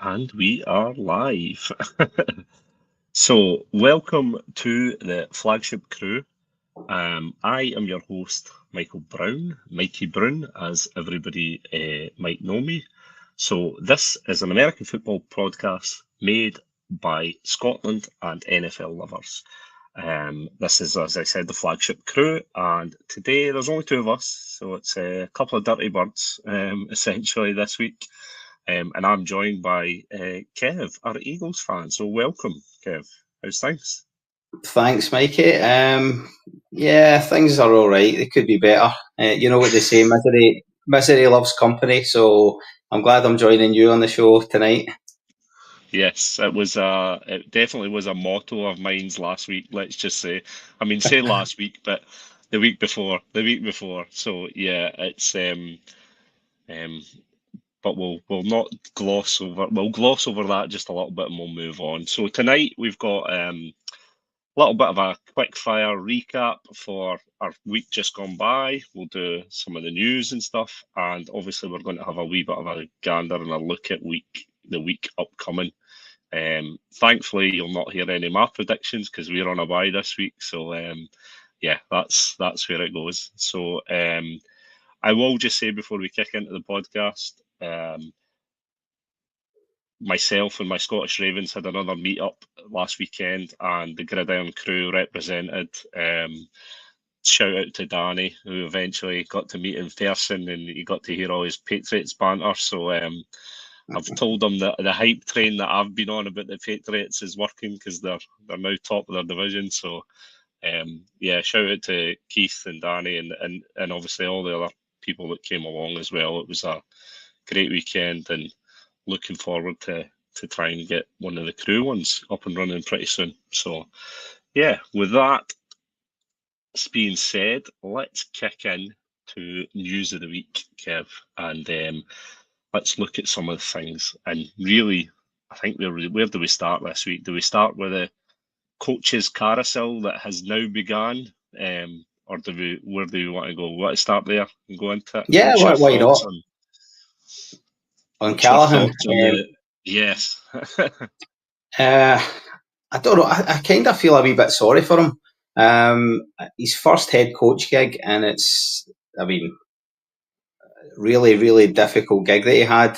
And we are live. So, welcome to the Flagship crew. I am your host, Michael Brown, Mikey Brown, as everybody might know me. So, this is an American football podcast made by Scotland and NFL lovers. This is, as I said, the Flagship crew, and today there's only two of us, so it's a couple of dirty birds, essentially, this week. And I'm joined by Kev, our Eagles fan. So welcome, Kev. How's things? Thanks, Mikey. Yeah, things are all right. They could be better. You know what they say, misery loves company. So I'm glad I'm joining you on the show tonight. Yes, it definitely was a motto of mine's last week. Let's just say, I mean, say last week, but the week before. So yeah, it's um, but we'll not gloss over. We'll gloss over that just a little bit, and we'll move on. So tonight we've got little bit of a quick fire recap for our week just gone by. We'll do some of the news and stuff, and obviously we're going to have a wee bit of a gander and a look at the week upcoming. Thankfully, you'll not hear any of my predictions because we're on a bye this week. So yeah, that's where it goes. So I will just say before we kick into the podcast, myself and my Scottish Ravens had another meet up last weekend, and the Grid Irn-Cru represented. Shout out to Danny, who eventually got to meet in person, and he got to hear all his Patriots banter. So I've told him that the hype train that I've been on about the Patriots is working because they're now top of their division. So yeah, shout out to Keith and Danny and obviously all the other people that came along as well. It was a great weekend, and looking forward to try and get one of the crew ones up and running pretty soon. So yeah, with that being said, let's kick in to news of the week, Kev, and let's look at some of the things. And really, I think where do we start this week? Do we start with the coaches carousel that has now begun, or where do we want to go? We want to start there and go into it. Yeah, why not? On What's your Callahan. thoughts on the yes? I don't know. I kind of feel a wee bit sorry for him. His first head coach gig, and I mean, really, really difficult gig that he had.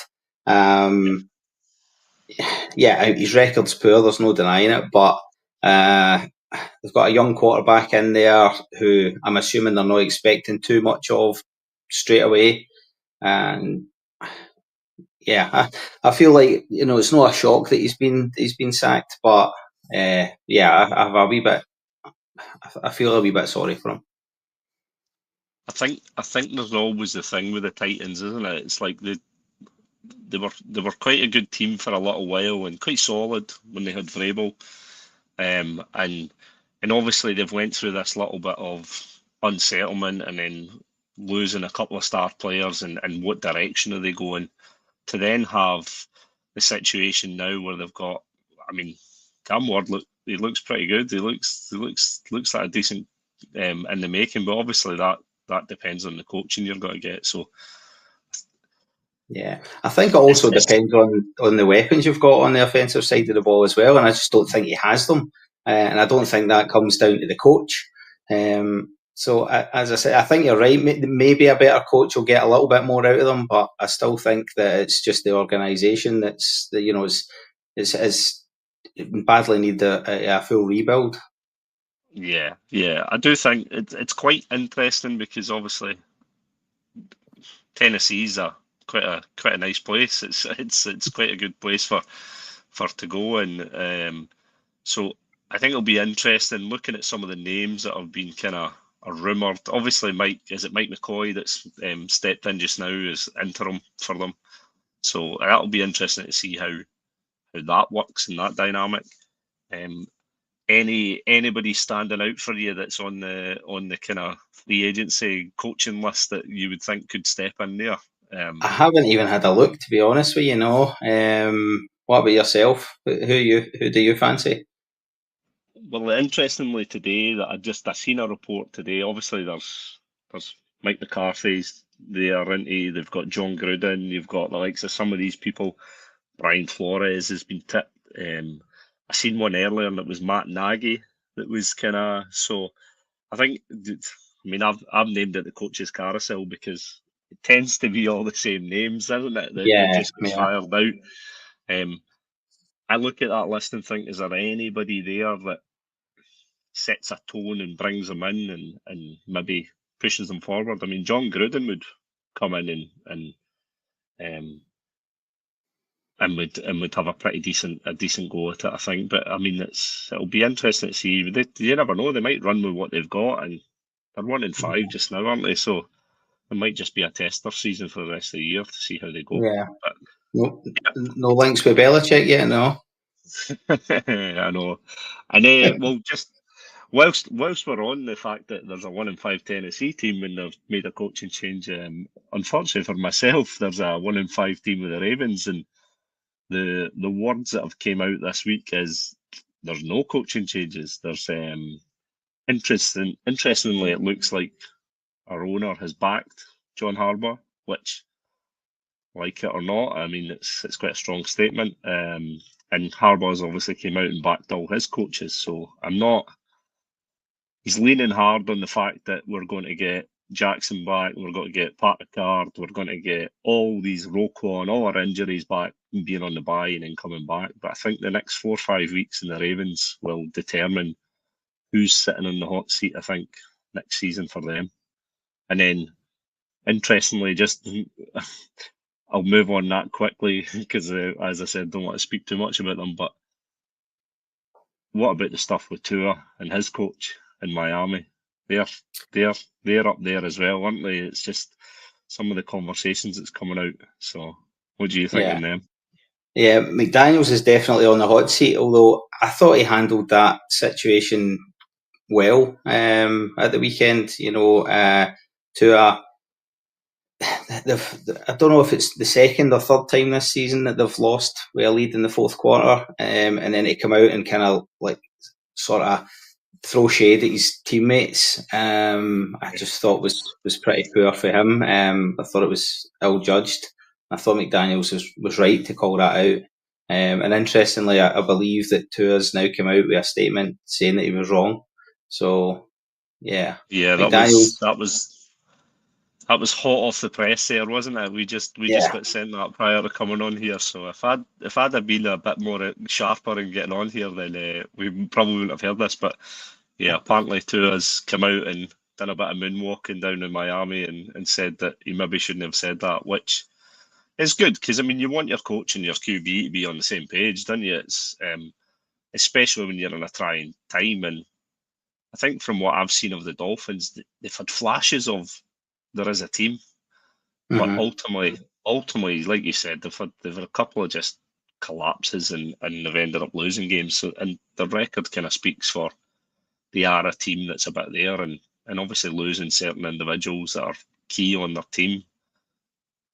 Yeah, his record's poor. There's no denying it, but they've got a young quarterback in there who I'm assuming they're not expecting too much of straight away, and yeah, I feel like it's not a shock that he's been sacked, but yeah, I have a wee bit. I feel a wee bit sorry for him. I think there's always the thing with the Titans, isn't it? It's like they were quite a good team for a little while and quite solid when they had Vrabel, and obviously they've went through this little bit of unsettlement and then losing a couple of star players and what direction are they going to then have the situation now where they've got. I mean, Cam Ward he looks pretty good. He looks like a decent in the making, but obviously that depends on the coaching you're going to get. So yeah, I think it also depends on the weapons you've got on the offensive side of the ball as well, and I just don't think he has them, and I don't think that comes down to the coach. So as I said, I think you're right. Maybe a better coach will get a little bit more out of them, but I still think that it's just the organisation that's is badly need a full rebuild. yeah, I do think it's quite interesting because obviously Tennessee's quite a nice place. It's quite a good place for to go, and so I think it'll be interesting looking at some of the names that have been kind of rumoured. Obviously, Mike McCoy that's stepped in just now as interim for them, so that'll be interesting to see how that works in that dynamic. Anybody standing out for you that's on the kind of free agency coaching list that you would think could step in there? I haven't even had a look, to be honest with you. What about yourself? Who do you fancy? Well, interestingly today that I seen a report today. Obviously, there's Mike McCarthy's there, isn't he? They've got John Gruden. You've got the likes of some of these people. Brian Flores has been tipped. I seen one earlier and it was Matt Nagy that was kind of, so I think, I've named it the coach's carousel because it tends to be all the same names, isn't it? That Yeah, just get yeah, fired out. I look at that list and think, is there anybody there that sets a tone and brings them in and maybe pushes them forward? I mean, John Gruden would come in and would have a pretty decent go at it, I think. But I mean, it'll be interesting to see. You never know; they might run with what they've got, and they're 1-5 just now, aren't they? So it might just be a tester season for the rest of the year to see how they go. yeah. But No, no links with Belichick yet, no. I know, and well, just whilst we're on the fact that there's a 1-5 Tennessee team and they've made a coaching change, unfortunately for myself, there's a 1-5 team with the Ravens, and the words that have came out this week is there's no coaching changes. There's interestingly, it looks like our owner has backed John Harbaugh, which, like it or not, I mean, it's quite a strong statement. And Harbaugh's obviously came out and backed all his coaches, so he's leaning hard on the fact that we're going to get Jackson back, we're going to get Pat Ricard, we're going to get all these Roquan, all our injuries back, and being on the bye and then coming back. But I think the next 4 or 5 weeks in the Ravens will determine who's sitting in the hot seat, I think, next season for them. And then, interestingly, just I'll move on that quickly because, as I said, don't want to speak too much about them. But what about the stuff with Tua and his coach in Miami? They're up there as well, aren't they? It's just some of the conversations that's coming out. So, what do you think Yeah. on them? Yeah, McDaniels is definitely on the hot seat, although I thought he handled that situation well at the weekend. Tua, I don't know if it's the second or third time this season that they've lost with a lead in the fourth quarter, and then it come out and kind of like sort of throw shade at his teammates. I just thought was pretty poor for him. I thought it was ill judged. I thought McDaniels was right to call that out. And interestingly, I believe that Tua's now come out with a statement saying that he was wrong. So yeah, Yeah, McDaniels. that was hot off the press there, wasn't it? We just Yeah, got sent that prior to coming on here. So if I'd have been a bit more sharper in getting on here, then we probably wouldn't have heard this. But yeah, apparently Tua's come out and done a bit of moonwalking down in Miami and said that he maybe shouldn't have said that, which is good because I mean you want your coach and your QB to be on the same page, don't you? It's especially when you're in a trying time. And I think from what I've seen of the Dolphins, they've had flashes of there is a team, but hmm ultimately, like you said, they've had a couple of just collapses and they've ended up losing games. So and the record kind of speaks for they are a team that's a bit there, and obviously losing certain individuals that are key on their team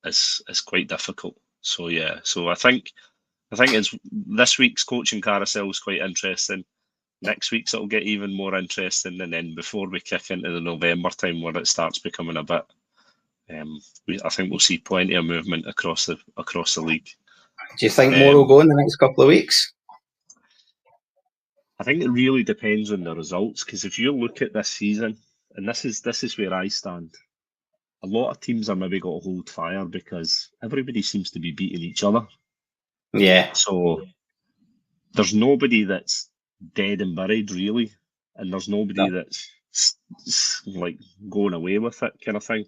is quite difficult. So yeah, so I think it's this week's coaching carousel is quite interesting. Next week's it'll get even more interesting, and then before we kick into the November time where it starts becoming a bit, I think we'll see plenty of movement across the league. Do you think more will Um, go in the next couple of weeks? I think it really depends on the results because if you look at this season, and this is where I stand, a lot of teams are maybe got to hold fire because everybody seems to be beating each other. Yeah, So there's nobody that's dead and buried really, and there's nobody no, that's like going away with it kind of thing.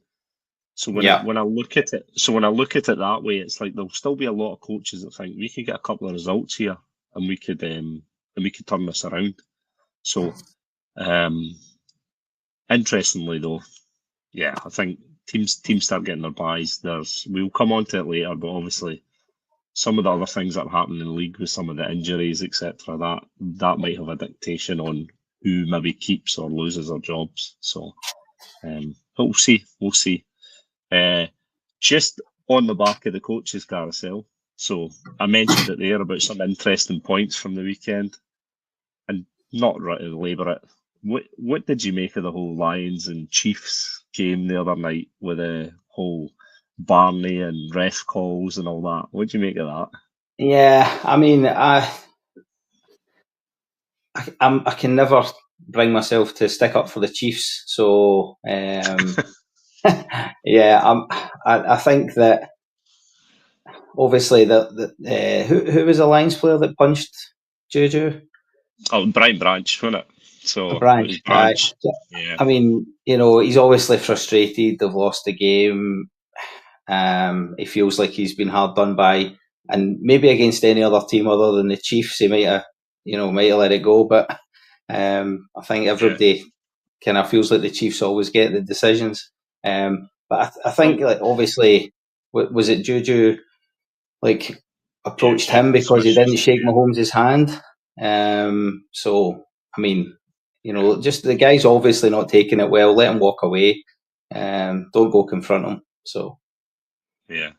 So when I yeah. when I look at it, so when I look at it that way, it's like there'll still be a lot of coaches that think we could get a couple of results here, and we could turn this around. So um, interestingly though, yeah, I think teams start getting their buys. We'll come on to it later, but obviously some of the other things that are happening in the league with some of the injuries, etc., that might have a dictation on who maybe keeps or loses their jobs. So, but we'll see. We'll see. Just on the back of the coaches carousel. So I mentioned it there about some interesting points from the weekend, and not right to labour it. What did you make of the whole Lions and Chiefs game the other night with the whole Barney and ref calls and all that? What did you make of that? Yeah, I mean, I can never bring myself to stick up for the Chiefs. So yeah, I think that obviously who was the Lions player that punched Juju? Oh, Brian Branch, wasn't it? So it Branch. was Branch. Yeah, I mean, he's obviously frustrated. They've lost the game. He feels like he's been hard done by, and maybe against any other team other than the Chiefs, he might have let it go. But I think yeah. everybody kind of feels like the Chiefs always get the decisions. But I think, Well, like, obviously, was it Juju like yeah, approached him shaking because he Smith's didn't fist. shake Yeah, Mahomes' hand? So I mean, just the guy's obviously not taking it well. Let him walk away. Don't go confront him. So yeah.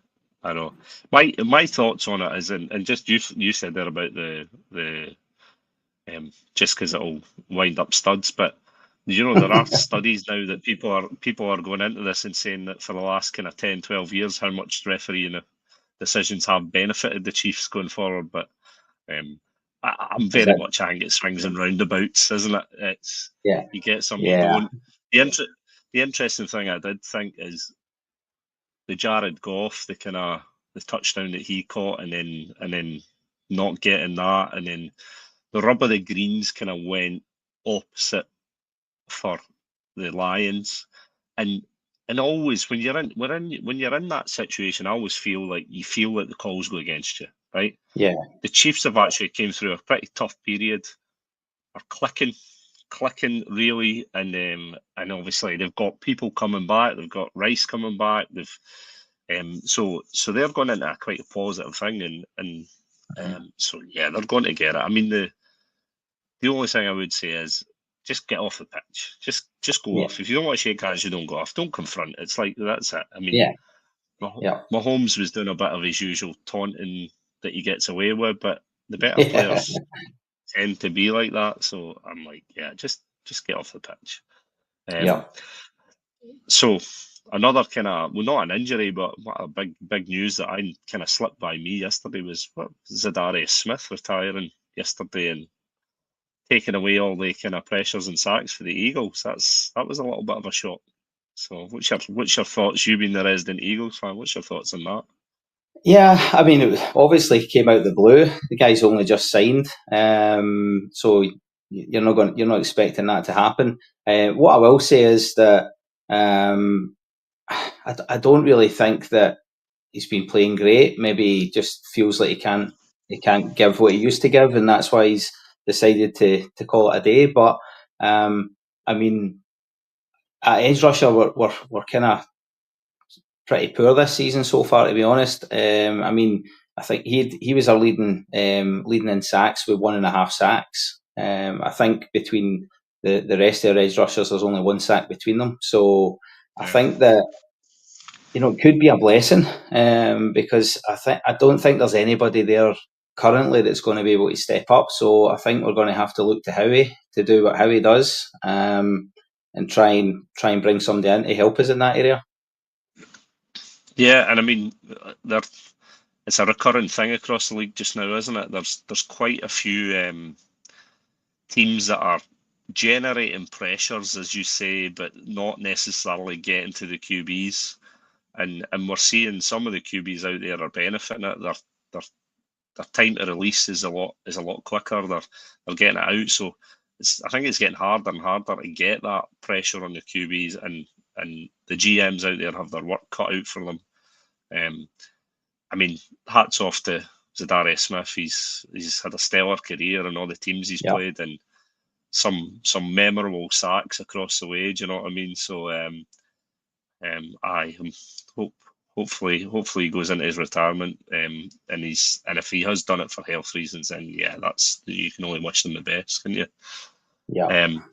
I know. My thoughts on it is, and just you said there about the just because it'll wind up studs, but there are studies now that people are going into this and saying that for the last kind of 10, 12 years, how much refereeing decisions have benefited the Chiefs going forward. But um, I'm is very that much, I think it swings and roundabouts, isn't it? It's yeah, you get some, you yeah, don't. The interesting thing I did think is the Jared Goff, the touchdown that he caught, and then not getting that, and then the rub of the greens kind of went opposite for the Lions, and always when you're in that situation, I always feel like the calls go against you, right? yeah, The Chiefs have actually came through a pretty tough period, are clicking really, and obviously they've got people coming back, they've got Rice coming back, so they're going into a quite a positive thing, and so yeah, they're going to get it. I mean, the only thing I would say is just get off the pitch. Just go yeah, off. If you don't want to shake hands, you don't go off. Don't confront. It's like that's it. I mean, yeah, yeah, Mahomes was doing a bit of his usual taunting that he gets away with, but the better yeah, players tend to be like that. So I'm like, yeah, just get off the pitch. yeah. Um, so another kind of, well, not an injury, but what a big news that I kind of slipped by me yesterday was what Zadarius Smith retiring yesterday and taking away all the kind of pressures and sacks for the Eagles. That was a little bit of a shock. So what's your thoughts? You being the resident Eagles fan, what's your thoughts on that? Yeah, I mean, it obviously came out of the blue. The guy's only just signed, so you're not expecting that to happen. What I will say is that I don't really think that he's been playing great. Maybe he just feels like he can't give what he used to give, and that's why he's decided to call it a day. But I mean, at edge rusher, we're kind of pretty poor this season so far, to be honest. I mean, I think he was our leading in sacks with 1.5 sacks. I think between the rest of our edge rushers, there's only 1 sack between them. So I Yeah. think that it could be a blessing because I don't think there's anybody there currently that's going to be able to step up. So I think we're going to have to look to Howie to do what Howie does and try and bring somebody in to help us in that area. Yeah, and I mean, there it's a recurring thing across the league just now, isn't it? There's quite a few teams that are generating pressures, as you say, but not necessarily getting to the QBs. And we're seeing some of the QBs out there are benefiting it. Their their time to release is a lot quicker. They're getting it out. So I think it's getting harder and harder to get that pressure on the QBs, and the GMs out there have their work cut out for them. Um, I mean, hats off to Zadarius Smith. He's had a stellar career in all the teams he's Yeah, played, and some memorable sacks across the way. Do you know what I mean? So I hope hopefully he goes into his retirement, and if he has done it for health reasons, then yeah, that's you can only wish them the best, can you? yeah, Um,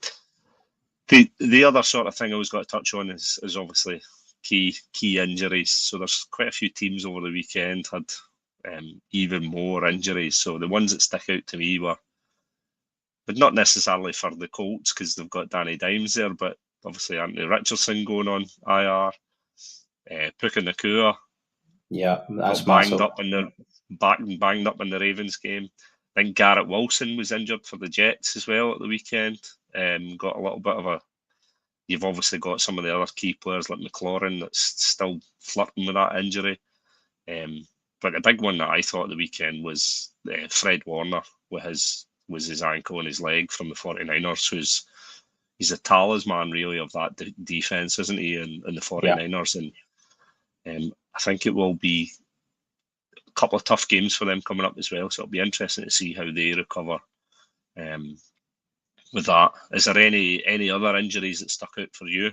the other sort of thing I was got to touch on is obviously key injuries. So there's quite a few teams over the weekend had even more injuries. So the ones that stick out to me were, but not necessarily for the Colts because they've got Danny Dimes there, but obviously Anthony Richardson going on IR, Puka Nakua yeah. got That's banged massive. up in banged up in the Ravens game. I think Garrett Wilson was injured for the Jets as well at the weekend. Got a little bit of a. You've obviously got some of the other key players like McLaurin that's still flirting with that injury. But the big one that I thought the weekend was Fred Warner with his ankle and his leg from the 49ers, he's a talisman really of that defense, isn't he, in the 49ers? Yeah. And I think it will be a couple of tough games for them coming up as well, so it'll be interesting to see how they recover with that. Is there any other injuries that stuck out for you?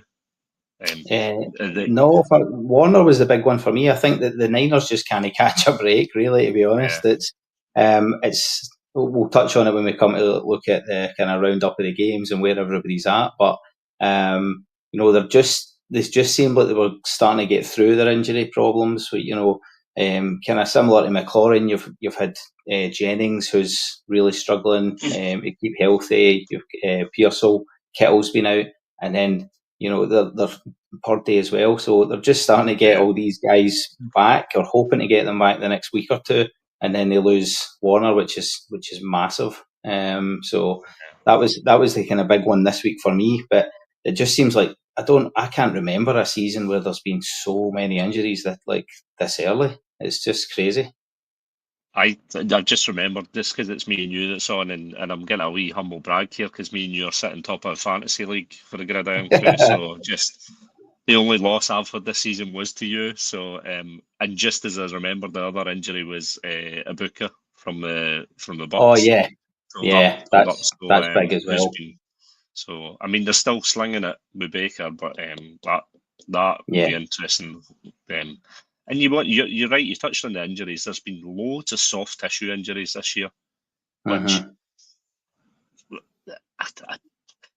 No, Warner was the big one for me. I think that the Niners just can't catch a break, really, to be honest. Yeah. It's we'll touch on it when we come to look at the kind of roundup of the games and where everybody's at. But they just seemed like they were starting to get through their injury problems. Kind of similar to McLaurin, you've had Jennings, who's really struggling to keep healthy. You've Pearsall, Kittle's been out, and then they're Purdy as well. So they're just starting to get all these guys back, or hoping to get them back the next week or two, and then they lose Warner, which is massive. So that was the kind of big one this week for me. But it just seems like I can't remember a season where there's been so many injuries that like this early. It's just crazy. I just remembered this because it's me and you that's on, and I'm getting a wee humble brag here because me and you are sitting top of a fantasy league for the Grid Irn-Cru. So just the only loss I've had this season was to you. So and just as I remember, the other injury was Ibuka from the Bucks. Oh yeah, that's big as well. So I mean, they're still slinging it with Baker, but that would be interesting. And you're right, you touched on the injuries. There's been loads of soft tissue injuries this year, which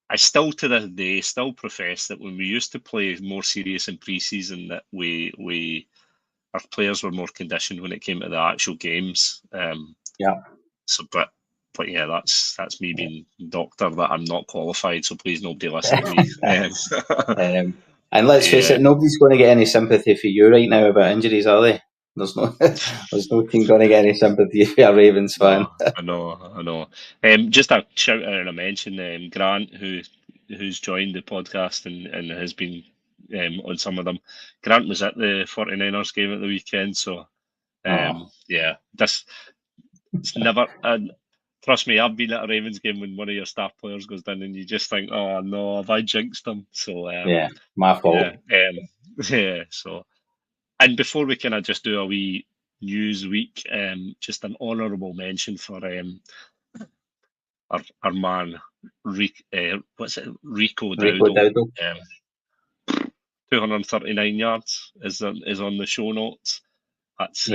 I still to this day still profess that when we used to play more serious in pre-season, that our players were more conditioned when it came to the actual games. So, but yeah, that's me being doctor that I'm not qualified. So please, nobody listen to me. And let's face it, nobody's going to get any sympathy for you right now about injuries, are they? There's no team going to get any sympathy if you're a Ravens fan. No, I know. Just a shout out and a mention, Grant, who's joined the podcast and has been on some of them. Grant was at the 49ers game at the weekend, so it's never. Trust me, I've been at a Ravens game when one of your staff players goes down and you just think, oh no, have I jinxed them? So my fault. So, and before we kind of just do a wee news week, just an honourable mention for our man Rico Dowdle. 239 yards is on the show notes. That's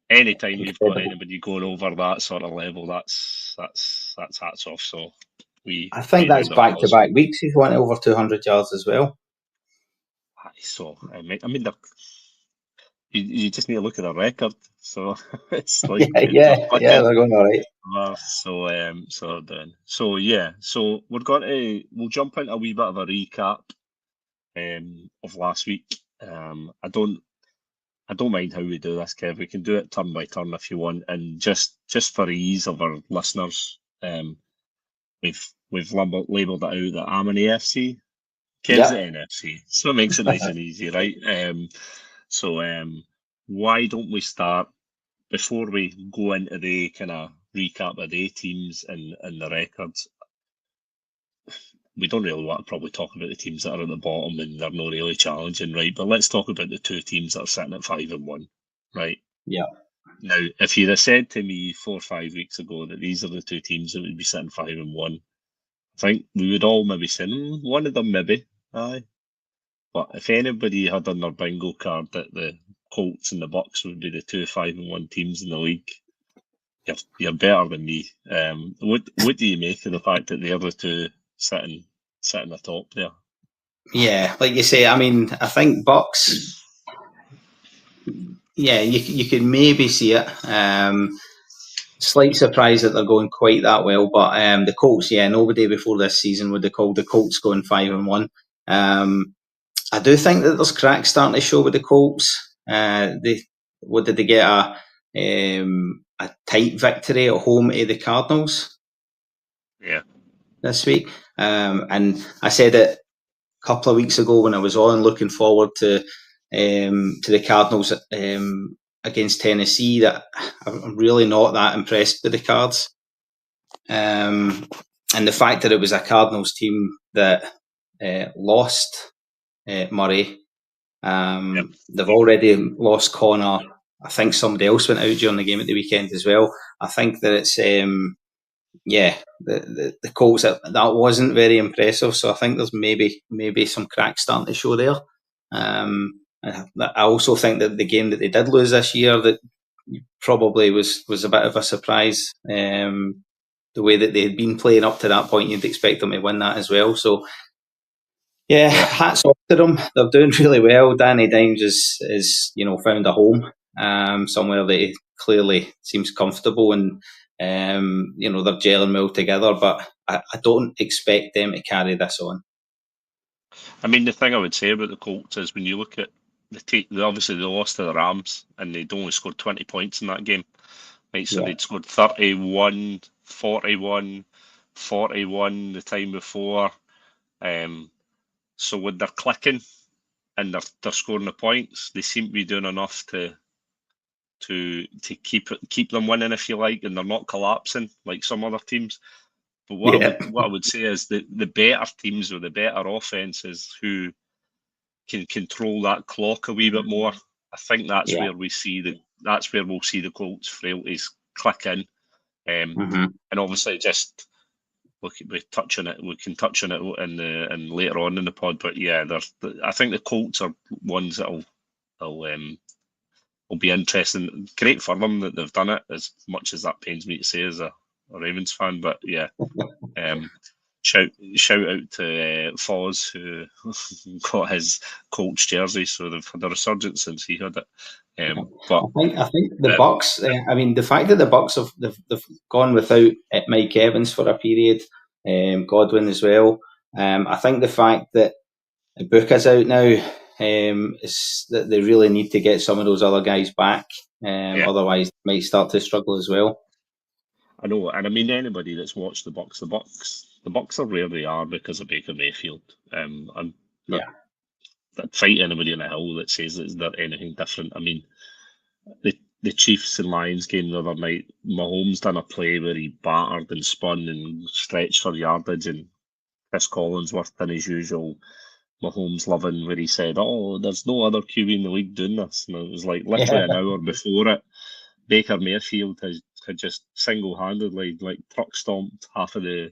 anytime you've got anybody going over that sort of level, that's hats off. So I think that's back-to-back weeks he's went over 200 yards as well. So I mean, you just need to look at the record. So it's like they're going all right. So we'll jump into a wee bit of a recap of last week. I don't mind how we do this, Kev. We can do it turn by turn if you want, and just for ease of our listeners, we've labelled it out that I'm an AFC, Kev's the NFC, so it makes it nice and easy, right? Why don't we start before we go into the kind of recap of the teams and the records? We don't really want to probably talk about the teams that are at the bottom and they're not really challenging, right? But let's talk about the two teams that are sitting at 5-1, right? Yeah. Now, if you'd have said to me 4 or 5 weeks ago that these are the two teams that would be sitting 5-1, I think we would all maybe say, one of them maybe, aye. But if anybody had on their bingo card that the Colts and the Bucks would be the two 5-1 teams in the league, you're better than me. What do you make of the fact that the other two sitting atop there? Yeah, like you say, I mean, I think Bucks. Yeah, you could maybe see it. Slight surprise that they're going quite that well, but the Colts, nobody before this season would have called the Colts going 5-1. I do think that there's cracks starting to show with the Colts. They what did they get, a tight victory at home to the Cardinals Yeah. this week. And I said it a couple of weeks ago when I was on, looking forward to the Cardinals against Tennessee, that I'm really not that impressed with the Cards. And the fact that it was a Cardinals team that lost Murray. They've already lost Connor. I think somebody else went out during the game at the weekend as well. I think that it's the Colts, that wasn't very impressive. So I think there's maybe some cracks starting to show there. I also think that the game that they did lose this year, that probably was a bit of a surprise. The way that they had been playing up to that point, you'd expect them to win that as well. So yeah, hats off to them. They're doing really well. Danny Dimes is found a home, somewhere that he clearly seems comfortable, and they're gelling well together. But I don't expect them to carry this on. I mean, the thing I would say about the Colts is when you look at obviously they lost to the Rams and they'd only scored 20 points in that game. Right, so they'd scored 31, 41, 41 the time before. So when they're clicking and they're scoring the points, they seem to be doing enough to keep them winning, if you like, and they're not collapsing like some other teams. But what I would say is the better teams with the better offenses who can control that clock a wee bit more. I think that's where we'll see the Colts' frailties click in, and obviously just we can touch on it in later on in the pod. But yeah, I think the Colts are ones that'll will be interesting. Great for them that they've done it, as much as that pains me to say as a Ravens fan. But yeah, shout out to Foz, who got his Colts jersey, so they've had a resurgence since he had it. But I think the Bucks. I mean, the fact that the Bucks they've gone without Mike Evans for a period, Godwin as well. I think the fact that Ibuka's out now, is that they really need to get some of those other guys back. Otherwise, they might start to struggle as well. I know, and I mean, anybody that's watched the Bucks are where they are because of Baker Mayfield. I'd fight anybody in a hill that says that there's anything different. I mean, the Chiefs and Lions game the other night, Mahomes done a play where he battered and spun and stretched for yardage, and Chris Collinsworth done his usual Mahomes loving where he said, "Oh, there's no other QB in the league doing this," and it was like literally an hour before it, Baker Mayfield had just single-handedly truck stomped half of the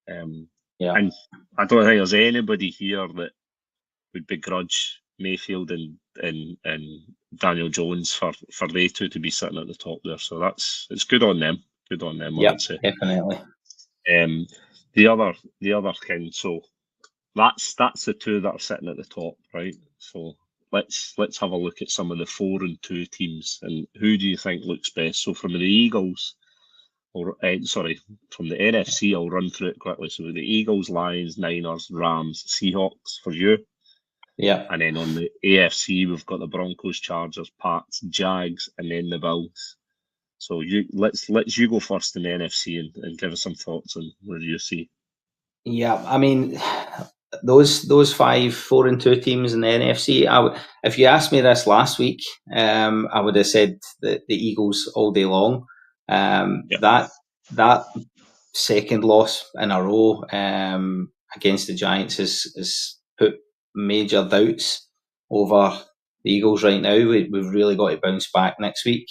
and I don't think there's anybody here that would begrudge Mayfield and Daniel Jones for they two to be sitting at the top there. So it's good on them. Good on them, I would say. Definitely. The other thing, so that's the two that are sitting at the top, right? So let's have a look at some of the 4-2 teams and who do you think looks best. So from the Eagles, from the NFC, I'll run through it quickly. So the Eagles, Lions, Niners, Rams, Seahawks for you. Yeah. And then on the AFC, we've got the Broncos, Chargers, Pats, Jags, and then the Bills. So let's you go first in the NFC and give us some thoughts on where you see. Yeah, I mean, those 4-2 teams in the NFC. If you asked me this last week, I would have said the Eagles all day long. That second loss in a row against the Giants has put major doubts over the Eagles right now. We've really got to bounce back next week.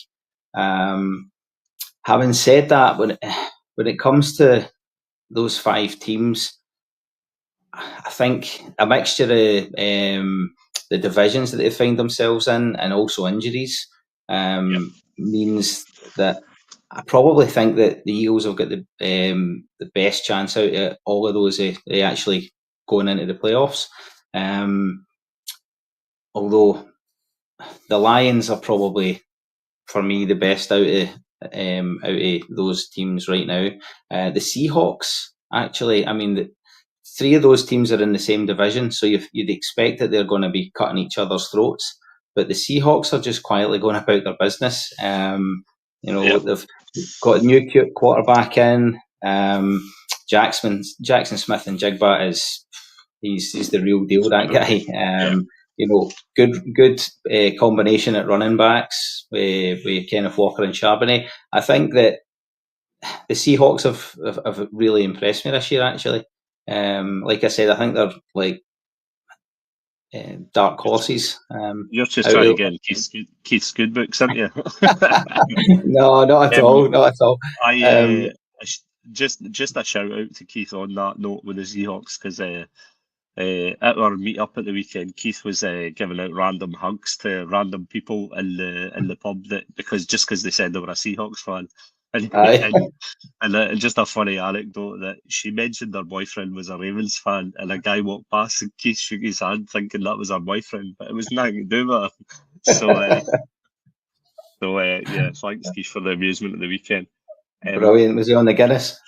Having said that, when it comes to those 5 teams, I think a mixture of the divisions that they find themselves in and also injuries means that I probably think that the Eagles have got the best chance out of all of those they actually going into the playoffs. Although the Lions are probably, for me, the best out of those teams right now. The Seahawks, actually, I mean, 3 of those teams are in the same division, so you'd expect that they're going to be cutting each other's throats. but the Seahawks are just quietly going about their business. Yeah. They've got a new cute quarterback in. Jackson Smith and Jigba he's the real deal. That guy. Yeah. Good combination at running backs with Kenneth Walker and Charbonnet. I think that the Seahawks have really impressed me this year. Actually, like I said, I think they're like dark horses. You're just out trying there. to get in Keith's good books, aren't you? No, not at all. Not at all. I just a shout out to Keith on that note with the Seahawks, because at our meet up at the weekend, Keith was giving out random hugs to random people in the pub because they said they were a Seahawks fan, and Aye. and just a funny anecdote that she mentioned her boyfriend was a Ravens fan, and a guy walked past and Keith shook his hand thinking that was her boyfriend, but it was nothing to do with her. Yeah, thanks Keith for the amusement of the weekend. Brilliant. Was he on the Guinness?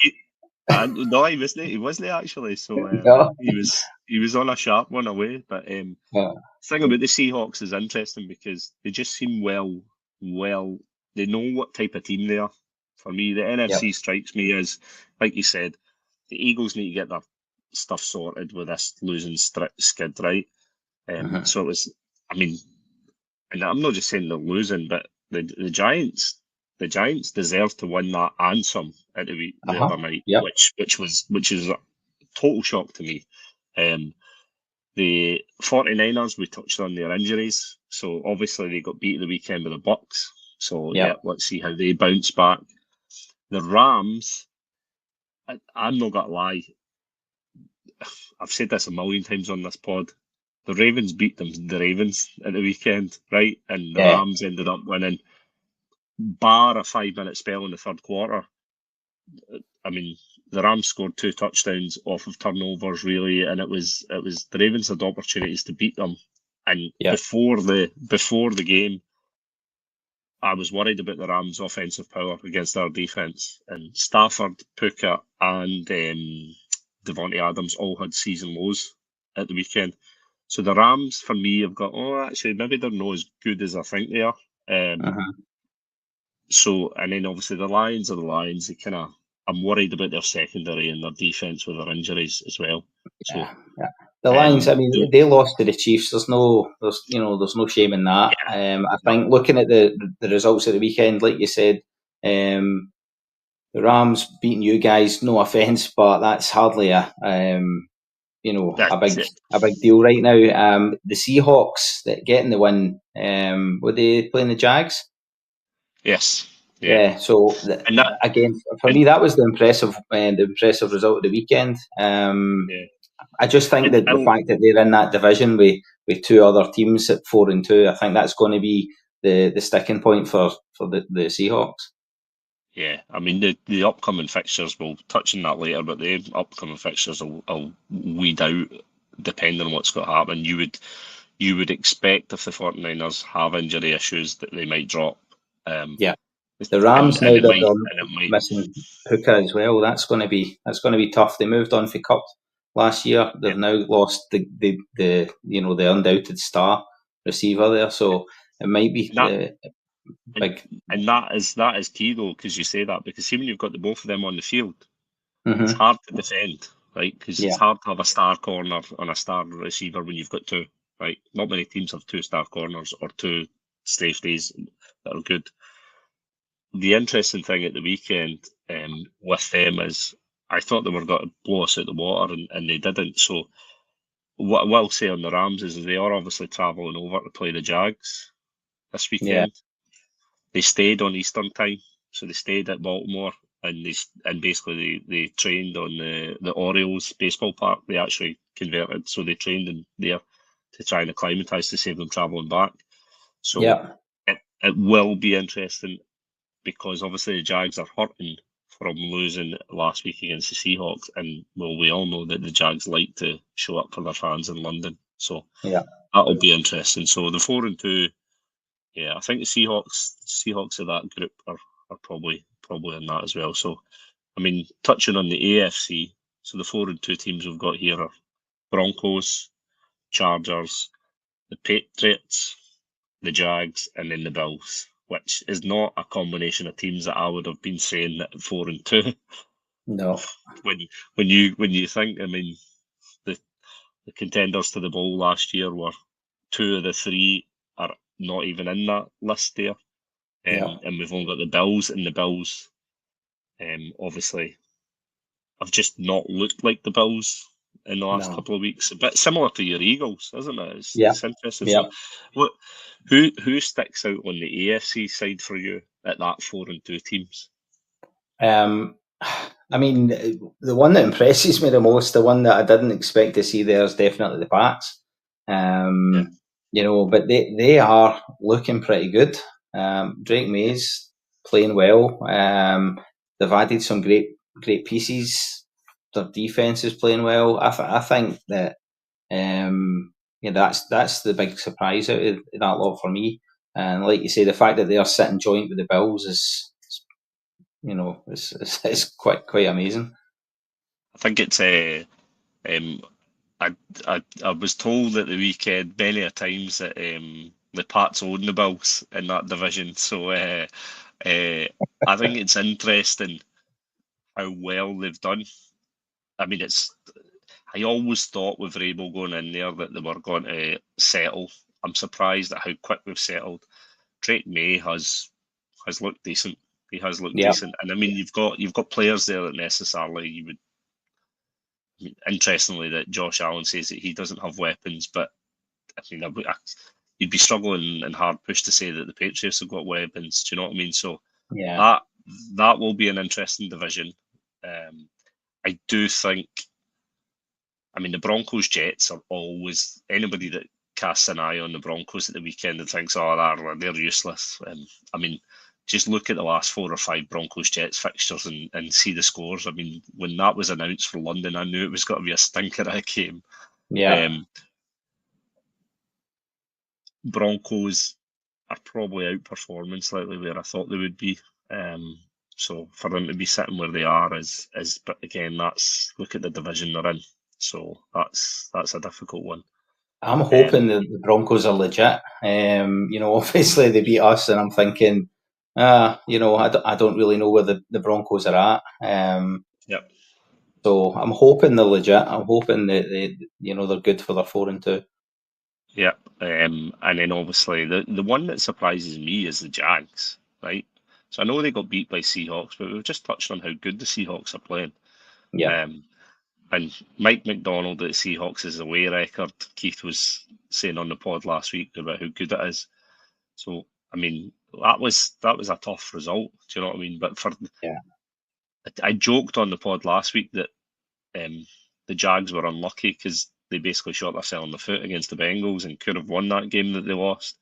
No, he wasn't. He wasn't actually. So No. he was on a sharp one away. But Yeah. thing about the Seahawks is interesting because they just seem well. They know what type of team they are. For me, the NFC strikes me as, like you said, the Eagles need to get their stuff sorted with this losing skid, right? So it was. I mean, and I'm not just saying they're losing, but the Giants deserve to win that and some at the other night, which is a total shock to me. The 49ers, we touched on their injuries, so obviously they got beat at the weekend with the Bucks. So let's see how they bounce back. The Rams, I'm not gonna lie, I've said this a million times on this pod. The Ravens beat the Ravens at the weekend, right? And the Rams ended up winning, bar a 5-minute spell in the third quarter. I mean, the Rams scored 2 touchdowns off of turnovers, really, and it was the Ravens had opportunities to beat them. And before the game, I was worried about the Rams' offensive power against our defense. And Stafford, Puka, and Devontae Adams all had season lows at the weekend. So the Rams, for me, have got, actually, maybe they're not as good as I think they are. So, and then obviously the Lions are the Lions. I'm worried about their secondary and their defense with their injuries as well. So, the Lions, I mean, they lost to the Chiefs. There's no shame in that. I think looking at the results of the weekend, like you said, the Rams beating you guys. No offense, but that's hardly a big deal right now. The Seahawks that getting the win. Were they playing the Jags? Yes. Yeah. So again, for me, that was the impressive result of the weekend. I just think that the fact that they're in that division with 2 other teams at 4-2, I think that's going to be the sticking point for the Seahawks. Yeah, I mean the upcoming fixtures, we'll touch on that later, but the upcoming fixtures will weed out depending on what's going to happen. You would expect if the 49ers have injury issues that they might drop. The Rams now that they're missing Puka as well, that's going to be tough. They moved on for Cup last year. They've now lost the undoubted star receiver there, so it might be big. And that is key though, because you say that, because see when you've got the both of them on the field, it's hard to defend, right? Because it's hard to have a star corner and a star receiver when you've got 2, right? Not many teams have 2 star corners or 2 safeties that are good. The interesting thing at the weekend with them is I thought they were going to blow us out the water, and they didn't. So what I will say on the Rams is they are obviously travelling over to play the Jags this weekend. They stayed on Eastern time, so they stayed at Baltimore, and basically they trained on the Orioles baseball park. They actually converted, so they trained in there to try and acclimatise to save them travelling back. So it will be interesting, because obviously the Jags are hurting from losing last week against the Seahawks, and we all know that the Jags like to show up for their fans in London, so that'll be interesting. So the 4-2, I think the Seahawks of that group are probably in that as well. So, I mean, touching on the AFC, so the 4-2 teams we've got here are Broncos, Chargers, the Patriots, the Jags, and then the Bills, which is not a combination of teams that I would have been saying that 4-2. No. When you think, I mean, the contenders to the bowl last year were 2 of the 3 are not even in that list there. Yeah. And we've only got the Bills, and the Bills obviously have just not looked like the Bills in the last No. couple of weeks. A bit similar to your Eagles, isn't it? Yeah. It's interesting. Yeah. So, what who sticks out on the AFC side for you at that 4-2 teams? I mean, the one that impresses me the most, the one that I didn't expect to see there, is definitely the Pats. Yeah, You know, but they are looking pretty good. Drake yeah. May's playing well. They've added some great pieces. Their defense is playing well. I think that yeah, that's the big surprise out of that lot for me. And like you say, the fact that they are sitting joint with the Bills is, you know, it's quite amazing. I think it's um, I was told at the weekend many a times that the Pats own the Bills in that division. So I think it's interesting how well they've done. I mean, I always thought with Rabel going in there that they were going to settle. I'm surprised at how quick we've settled. Drake May has looked decent. He has looked Yeah, decent, and I mean you've got players there that necessarily you would. Interestingly, that Josh Allen says that he doesn't have weapons, but I mean you'd be struggling and hard pushed to say that the Patriots have got weapons. Do you know what I mean? So yeah, that that will be an interesting division. I do think. I mean, the Broncos Jets are always anybody that casts an eye on the Broncos at the weekend and thinks, "Oh, they're useless." I mean, just look at the last 4 or 5 Broncos Jets fixtures and see the scores. I mean, when that was announced for London, I knew it was going to be a stinker of a game. yeah. Um, Broncos are probably outperforming slightly where I thought they would be. So for them to be sitting where they are is but again that's look at the division they're in. So that's a difficult one. I'm hoping Um, that the Broncos are legit. You know, obviously they beat us, and I'm thinking, you know, I don't really know where the Broncos are at. yep. So I'm hoping they're legit. I'm hoping that you know, they're good for their 4-2. Yep. And then obviously the one that surprises me is the Jags, right? So I know they got beat by Seahawks, but we've just touched on how good the Seahawks are playing. Yeah, Um, and Mike McDonald at Seahawks is away record. Keith was saying on the pod last week about how good it is. So I mean that was a tough result. Do you know what I mean? But yeah, I joked on the pod last week that um, the Jags were unlucky because they basically shot themselves in the foot against the Bengals and could have won that game that they lost.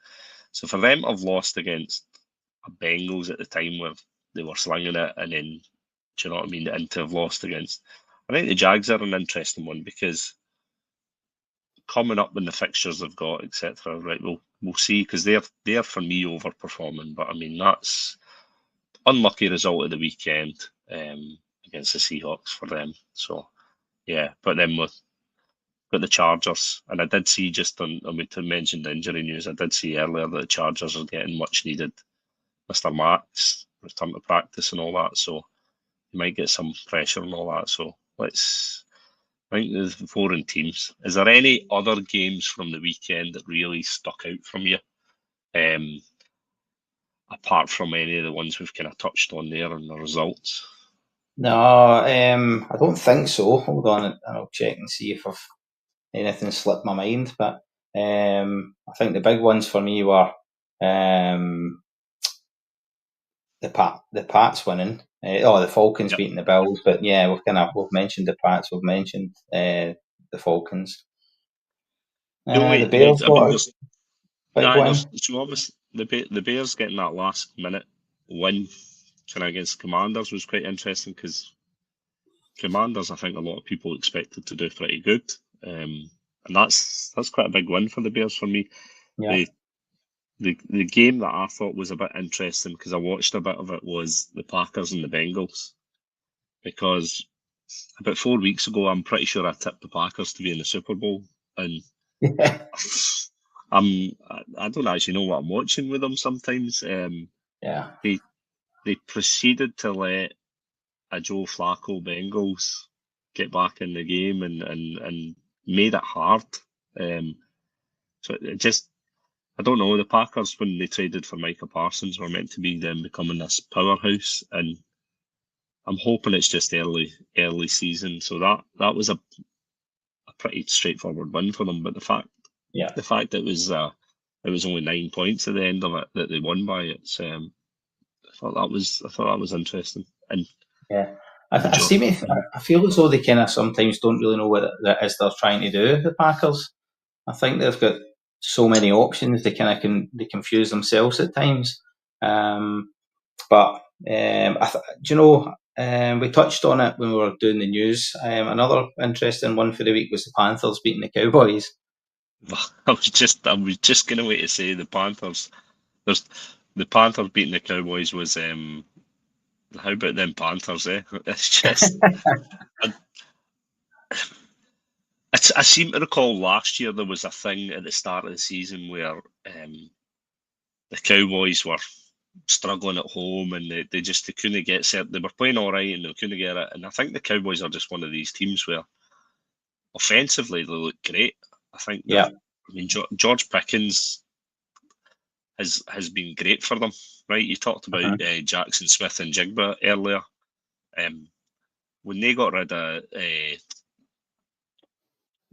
So for them to have lost against a Bengals at the time where they were slinging it, and then do you know what I mean, and to have lost against, I think the Jags are an interesting one because coming up when the fixtures they've got, etc. Right, we'll see because they're for me overperforming, but I mean that's unlucky result of the weekend against the Seahawks for them. So yeah, but then with got the Chargers, and I did see just on we mentioned the injury news. I did see earlier that the Chargers are getting much needed. Mr. Max return to practice and all that, so you might get some pressure and all that. So I think there's 4 in teams. Is there any other games from the weekend that really stuck out from you? Um, Apart from any of the ones we've kind of touched on there and the results. no, I don't think so. Hold on, and I'll check and see if I've anything slipped my mind. But I think the big ones for me were um, the Pats winning. The Falcons Yep. beating the Bills. But yeah, we've mentioned the Pats. We've mentioned the Falcons. The The only, Bears I mean, got a there's big there's win. so obviously the Bears getting that last minute win kind of against Commanders was quite interesting because Commanders, I think a lot of people expected to do pretty good, and that's quite a big win for the Bears for me. Yeah. The the game that I thought was a bit interesting because I watched a bit of it was the Packers and the Bengals because about 4 weeks ago I'm pretty sure I tipped the Packers to be in the Super Bowl and I don't actually know what I'm watching with them sometimes. Yeah. They proceeded to let a Joe Flacco Bengals get back in the game and made it hard. So it just, I don't know. The Packers, when they traded for Micah Parsons, were meant to be them becoming this powerhouse, and I'm hoping it's just early season. So that was a pretty straightforward win for them. But Yeah. the fact that it was only 9 points at the end of it that they won by, I thought that was interesting and Yeah. I enjoy. seem to, I feel as though they kind of sometimes don't really know what it is they're trying to do, the Packers. I think they've got so many options, they kind of they confuse themselves at times. But do you know, we touched on it when we were doing the news. Another interesting one for the week was the Panthers beating the Cowboys. I was just gonna wait to say the Panthers. There's the Panthers beating the Cowboys was how about them Panthers, eh? It's just I, I seem to recall last year there was a thing at the start of the season where the Cowboys were struggling at home and they couldn't get set. They were playing all right and they couldn't get it. And I think the Cowboys are just one of these teams where offensively they look great. I think Yeah. I mean, George Pickens has been great for them, right? You talked about Uh-huh. Jackson Smith and Jigba earlier. When they got rid of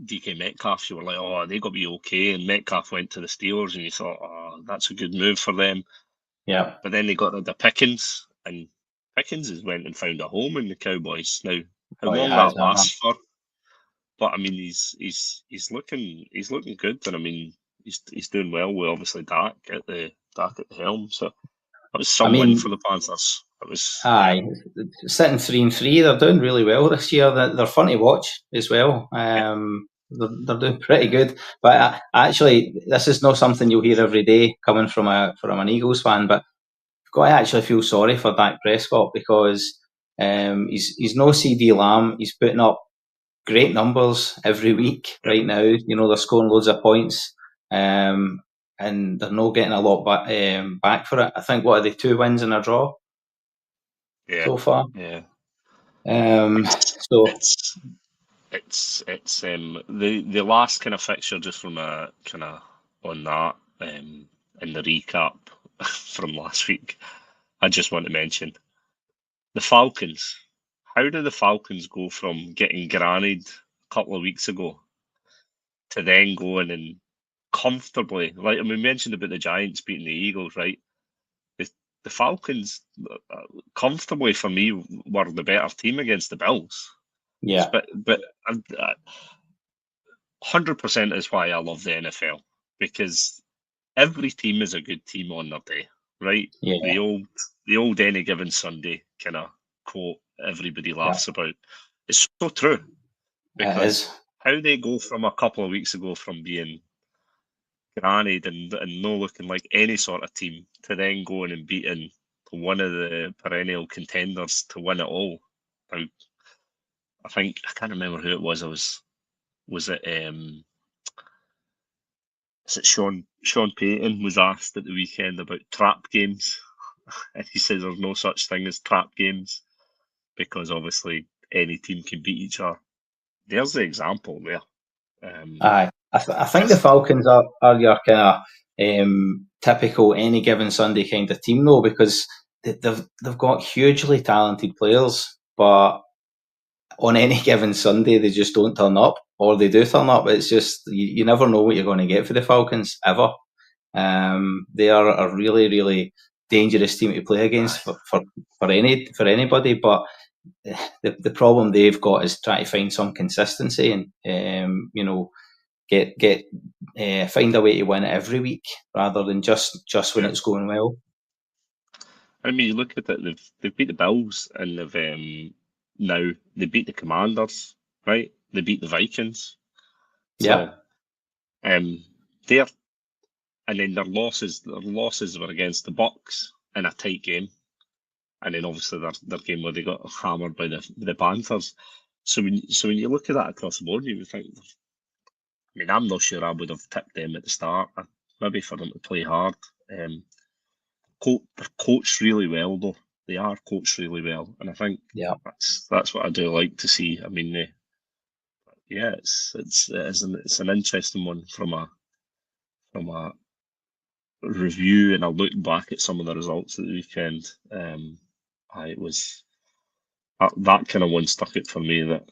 DK Metcalf, you were like, oh, they got to be okay. And Metcalf went to the Steelers, and you thought, oh, that's a good move for them. Yeah. But then they got rid of Pickens, and Pickens has went and found a home in the Cowboys. Now, how Oh, he long has. that lasts for, but I mean, he's looking good, and I mean, he's doing well with obviously Dak at the helm. So that was I some win mean, for the Panthers. It was, yeah, aye, sitting 3-3, they're doing really well this year. They're fun to watch as well. yeah, They're doing pretty good. But actually, this is not something you'll hear every day coming from an Eagles fan. But I've got to actually feel sorry for Dak Prescott because he's no CD Lamb. He's putting up great numbers every week yeah, right now. You know, they're scoring loads of points. And they're not getting a lot back for it. I think, what are they, 2 wins and a draw yeah, so far? yeah. Um, It's so it's it's the last kind of fixture just from a kind of on that in the recap from last week. I just want to mention the Falcons. How did the Falcons go from getting grannied a couple of weeks ago to then going and comfortably, like I mean, we mentioned about the Giants beating the Eagles, right? The, the Falcons comfortably for me were the better team against the Bills. yeah, But 100% is why I love the NFL because every team is a good team on their day, right? yeah, The old any given Sunday kind of quote everybody yeah, laughs about. It's so true it because is. how they go from a couple of weeks ago from being grannied and no looking like any sort of team to then going and beating one of the perennial contenders to win it all. Now, I think I can't remember who it was. Was it is it Sean Payton was asked at the weekend about trap games, and he says there's no such thing as trap games because obviously any team can beat each other. There's the example there. Aye, I think the Just Falcons are your kind of typical any given Sunday kind of team though, because they've got hugely talented players, but on any given Sunday they just don't turn up, or they do turn up. It's just you never know what you're going to get for the Falcons ever. They are a really, really dangerous team to play against for anybody. But the problem they've got is trying to find some consistency and get find a way to win it every week rather than just when yeah. it's going well. I mean, you look at it. They've beat the Bills and they've now they beat the Commanders, right? They beat the Vikings. Yeah, So um, they're and then their losses were against the Bucks in a tight game, and then obviously their game where they got hammered by the Panthers. So when you look at that across the board, you would think mean, I'm not sure I would have tipped them at the start. Maybe for them to play hard. They're coached really well, though. They are coached really well, and I think Yeah. that's what I do like to see. I mean, it's an interesting one from a review, and I look back at some of the results of the weekend. It was that kind of one stuck it for me that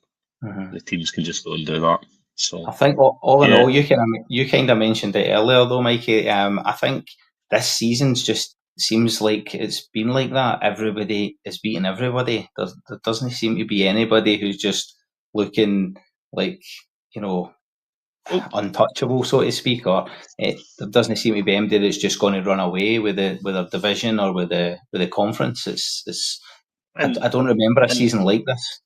the teams can just go and do that. So I think all in yeah, all, you kind of mentioned it earlier though, Mikey. I think this season's just seems like it's been like that. Everybody is beating everybody. There doesn't seem to be anybody who's just looking like, you know, oh, untouchable, so to speak, or there doesn't seem to be anybody that's just going to run away with a division or with the conference. and I don't remember a and season like this.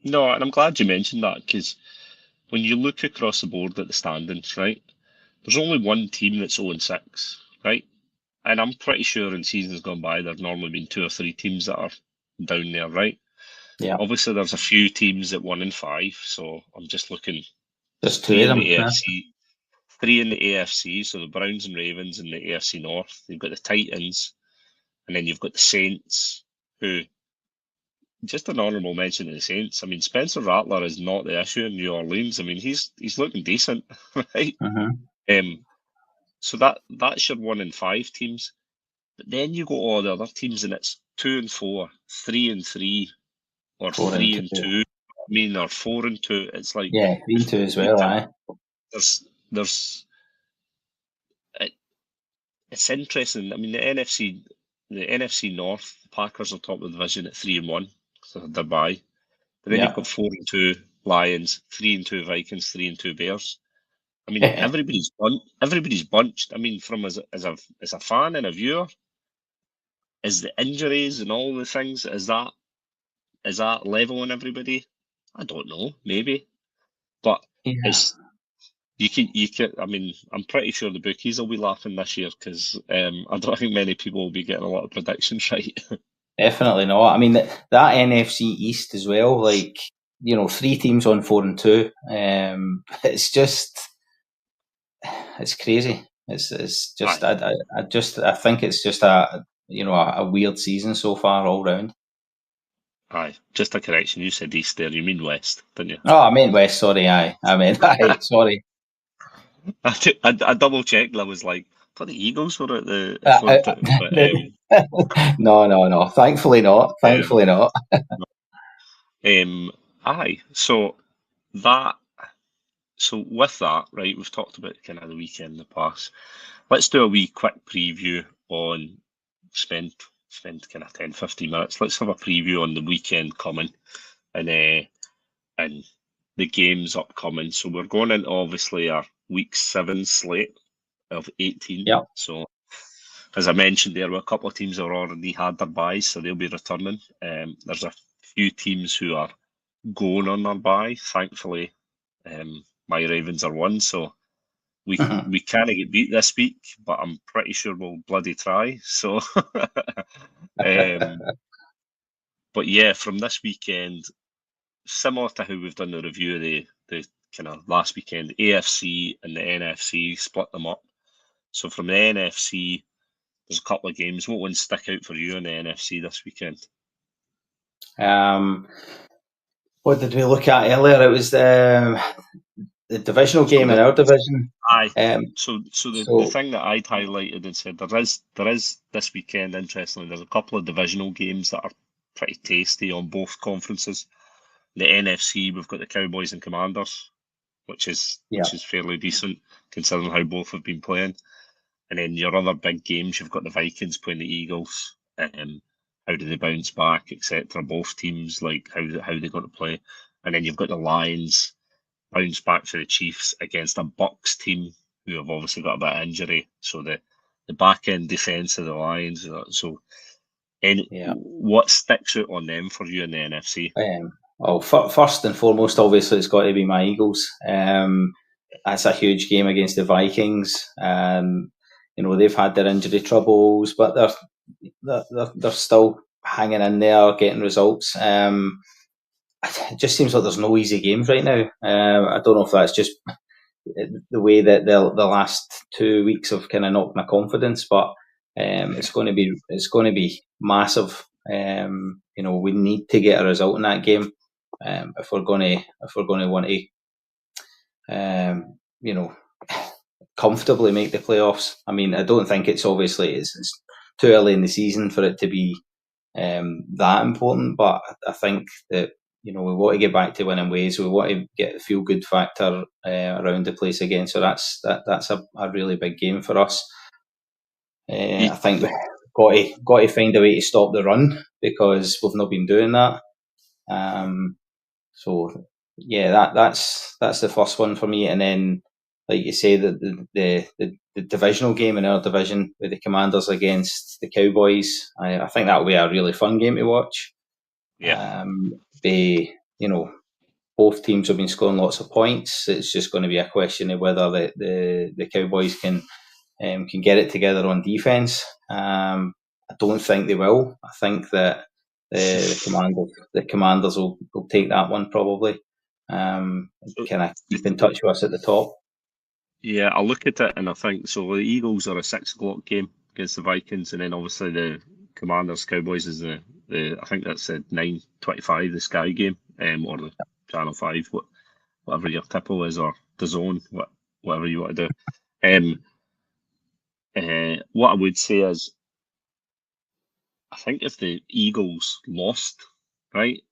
no, and I'm glad you mentioned that because when you look across the board at the standings, right, there's only one team that's 0-6, right? And I'm pretty sure in seasons gone by, there's normally been 2 or 3 teams that are down there, right? Yeah, Obviously, there's a few teams at 1-5, so I'm just looking. There's there's two three of in them. the AFC, 3 in the AFC, so the Browns and Ravens in the AFC North. You've got the Titans, and then you've got the Saints, who just an honourable mention of the Saints. I mean, Spencer Rattler is not the issue in New Orleans. I mean, he's looking decent, right? Um, so that's your 1-5 teams. But then you go all the other teams, and it's 2-4, 3-3, or 4-2. 3-2. I mean, or 4-2. It's like Yeah, 3-2 as well. Aye. there's it, it's interesting. I mean, the NFC North, the Packers are top of the division at 3-1, so they're by. But then you've Yeah. got 4-2 Lions, 3-2 Vikings, 3-2 Bears. I mean, everybody's bunched. I mean, from as a fan and a viewer, is the injuries and all the things is that leveling everybody? I don't know, maybe, but Yeah. it's you can. I mean, I'm pretty sure the bookies will be laughing this year because I don't think many people will be getting a lot of predictions right. Definitely not. I mean, that NFC East as well, like, 3 teams on 4-2. It's crazy. It's just, Aye, I think it's just a weird season so far all round. aye. Just a correction. You said east there. You mean west, didn't you? Oh, I meant West. Sorry, aye. I meant aye. Sorry. I double checked. I was like, I thought the Eagles were at the Uh, front, but no, no, no. Thankfully not. um, Thankfully not. aye. That. So with that, right, we've talked about kind of the weekend in the past. Let's do a wee quick preview on spend kind of 10, 15 minutes. Let's have a preview on the weekend coming and the games upcoming. So we're going into obviously our week 7 slate of 18. Yeah. So as I mentioned, there were a couple of teams that already had their buys, so they'll be returning. There's a few teams who are going on their buy. Thankfully, my Ravens are one, so we kind of get beat this week, but I'm pretty sure we'll bloody try. So, but yeah, from this weekend, similar to how we've done the review of the kind of last weekend, AFC and the NFC split them up. So from the NFC, there's a couple of games. What ones stick out for you in the NFC this weekend? What did we look at earlier? It was the divisional So game in our division. aye. Um, So the so thing that I'd highlighted and said there is this weekend, interestingly, there's a couple of divisional games that are pretty tasty on both conferences. The NFC, we've got the Cowboys and Commanders, which is yeah. fairly decent considering how both have been playing. And then your other big games, you've got the Vikings playing the Eagles. How do they bounce back, etc. Both teams, like how they're going to play. And then you've got the Lions bounce back for the Chiefs against a Bucks team who have obviously got a bit of injury. So the back end defense of the Lions. So Yeah. what sticks out on them for you in the NFC? Well, first and foremost, obviously, it's got to be my Eagles. That's a huge game against the Vikings. They've had their injury troubles, but they're still hanging in there, getting results. It just seems like there's no easy games right now. I don't know if that's just the way that the last 2 weeks have kind of knocked my confidence, but it's going to be massive. We need to get a result in that game if we're going to want to, comfortably make the playoffs. I mean, I don't think it's too early in the season for it to be that important, but I think that we want to get back to winning ways. We want to get the feel good factor around the place again. So that's a really big game for us. I think we've got to find a way to stop the run because we've not been doing that. So yeah, that's the first one for me, and then like you say, the divisional game in our division with the Commanders against the Cowboys. I think that will be a really fun game to watch. Yeah. Both teams have been scoring lots of points. It's just going to be a question of whether the Cowboys can get it together on defense. I don't think they will. I think that the Commanders will take that one probably. Kind of keep in touch with us at the top. Yeah, I look at it and I think so. The Eagles are a 6 o'clock game against the Vikings, and then obviously the Commanders Cowboys is the I think that's the 9:25 the Sky game, or the Channel 5, whatever your tipple is, or the Zone, whatever you want to do. What I would say is, I think if the Eagles lost, right,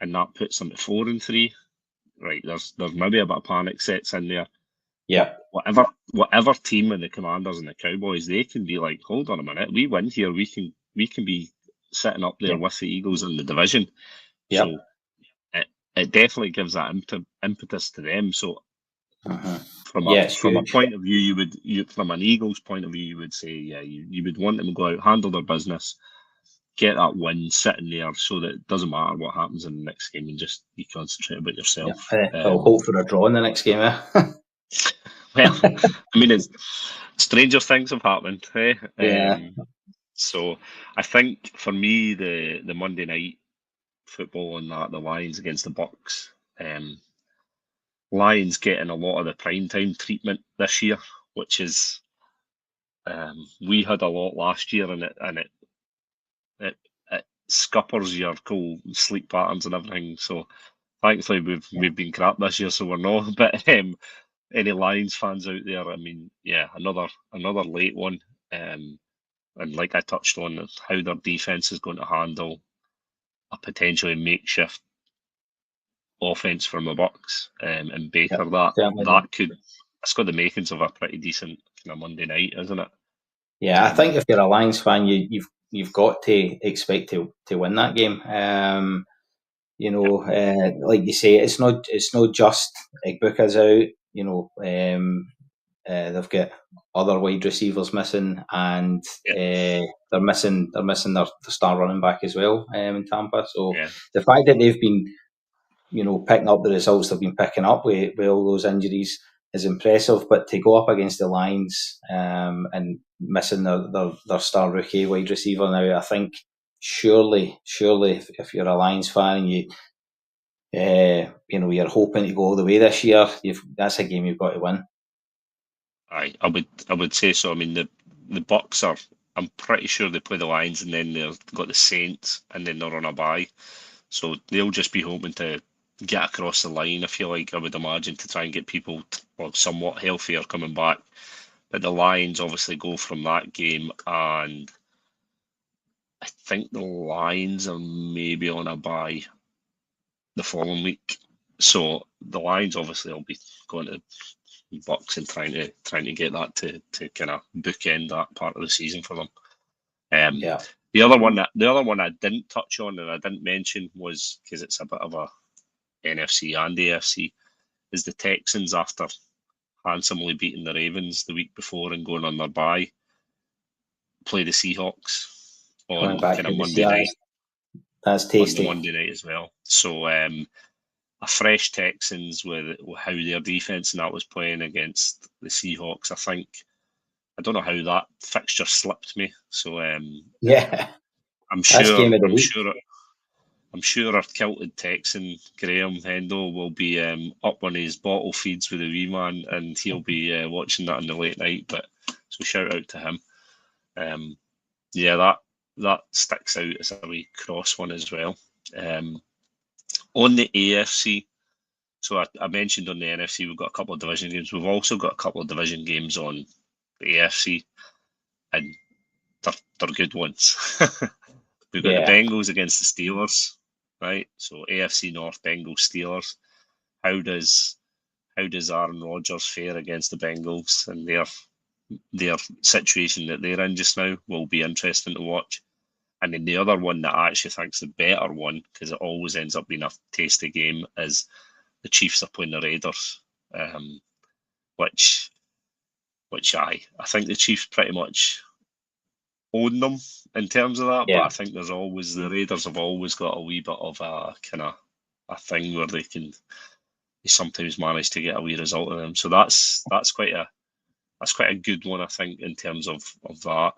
and that puts them at 4-3, right, there's maybe a bit of panic sets in there. Yeah. Whatever team in the Commanders and the Cowboys, they can be like, hold on a minute, we win here, we can be sitting up there with the Eagles in the division. Yep. So it definitely gives that impetus to them. So from a point of view, from an Eagles point of view, you would say, yeah, you would want them to go out, handle their business, get that win sitting there, so that it doesn't matter what happens in the next game, and just you concentrate about yourself. I'll hope for a draw in the next game. Well, I mean, stranger things have happened. Yeah. So I think for me, the Monday night football and the Lions against the Bucks, Lions getting a lot of the prime time treatment this year, which is we had a lot last year, and it scuppers your cool sleep patterns and everything. So thankfully we've been crap this year, so we're not. But any Lions fans out there, I mean, yeah, another late one. And like I touched on, how their defense is going to handle a potentially makeshift offense from the Bucks and Baker. It's got the makings of a pretty decent kind of Monday night, isn't it? Yeah, I think if you're a Lions fan, you've got to expect to win that game. Like you say, it's not just Igbuka's out. They've got other wide receivers missing, and they're missing their star running back as well in Tampa. So the fact that they've been, picking up the results they've been picking up with all those injuries is impressive. But to go up against the Lions and missing their star rookie wide receiver now, I think surely if you're a Lions fan, you're hoping to go all the way this year, that's a game you've got to win. I would say so. I mean, the Bucks I'm pretty sure they play the Lions, and then they've got the Saints, and then they're on a bye. So they'll just be hoping to get across the line, I feel like, I would imagine, to try and get people somewhat healthier coming back. But the Lions obviously go from that game, and I think the Lions are maybe on a bye the following week. So the Lions obviously will be going to Bucks and trying to get that to kind of bookend that part of the season for them. The other one I didn't touch on and I didn't mention was, because it's a bit of a NFC and AFC, is the Texans, after handsomely beating the Ravens the week before and going on their bye, play the Seahawks on kind of Monday night. That's tasty. On Monday night as well. So a fresh Texans with how their defense and that was playing against the Seahawks. I don't know how that fixture slipped me. So I'm I'm sure our kilted Texan Graham Hendo will be up on his bottle feeds with the wee man, and he'll be watching that in the late night. But so shout out to him. Yeah, that sticks out as a wee cross one as well. On the AFC, so I mentioned on the NFC we've got a couple of division games. We've also got a couple of division games on the AFC, and they're good ones. We've got the Bengals against the Steelers, right? So AFC North, Bengals, Steelers. How does Aaron Rodgers fare against the Bengals and their situation that they're in just now will be interesting to watch. And then the other one that I actually think is the better one, because it always ends up being a tasty game, is the Chiefs are playing the Raiders, which I think the Chiefs pretty much own them in terms of that. But I think the Raiders have always got a wee bit of a kind of a thing where they sometimes manage to get a wee result of them. So that's quite a good one, I think, in terms of that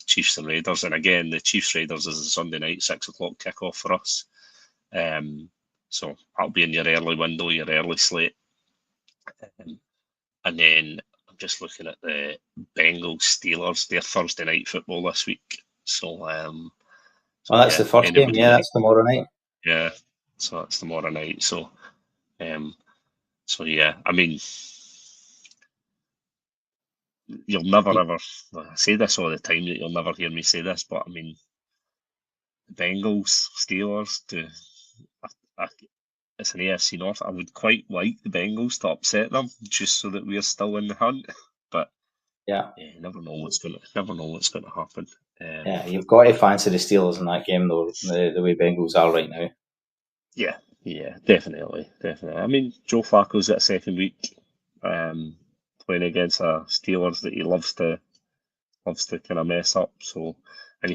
Chiefs and Raiders. And again, the Chiefs Raiders is a Sunday night 6:00 kickoff for us. So that'll be in your early window, your early slate. And then I'm just looking at the Bengals Steelers. They're Thursday night football this week. So that's the first game. Yeah, that's tomorrow night. Yeah, so that's tomorrow night. So yeah, I mean, you'll never ever, I say this all the time, that you'll never hear me say this, but I mean, the Bengals, Steelers, it's an AFC North. I would quite like the Bengals to upset them just so that we're still in the hunt. But yeah, you never know what's going to happen. Yeah, you've got to fancy the Steelers in that game, though, the way Bengals are right now. Yeah, definitely. I mean, Joe Flacco's got a second week playing against a Steelers that he loves to kind of mess up. So, and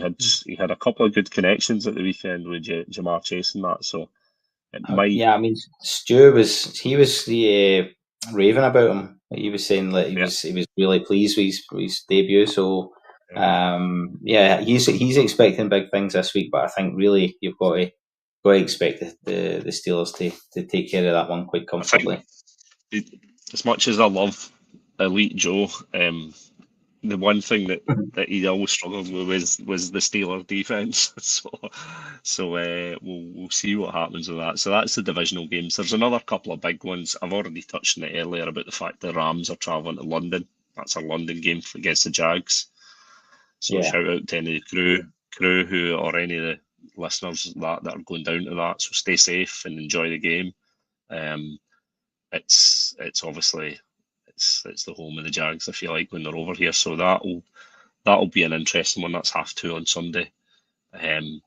he had a couple of good connections at the weekend with Jamar Chase and that. So it might. Yeah, I mean, Stu was the raving about him. He was saying that he was really pleased with his debut. So he's expecting big things this week. But I think really you've got to expect the Steelers to take care of that one quite comfortably. As much as I love Elite Joe, the one thing that he always struggled with was the Steelers defense. So we'll see what happens with that. So that's the divisional games. There's another couple of big ones. I've already touched on it earlier about the fact the Rams are travelling to London. That's a London game against the Jags. So shout out to any of the crew who or any of the listeners that are going down to that. So stay safe and enjoy the game. It's obviously it's the home of the Jags, if you like, when they're over here. So that'll be an interesting one. That's 2:30 on Sunday. And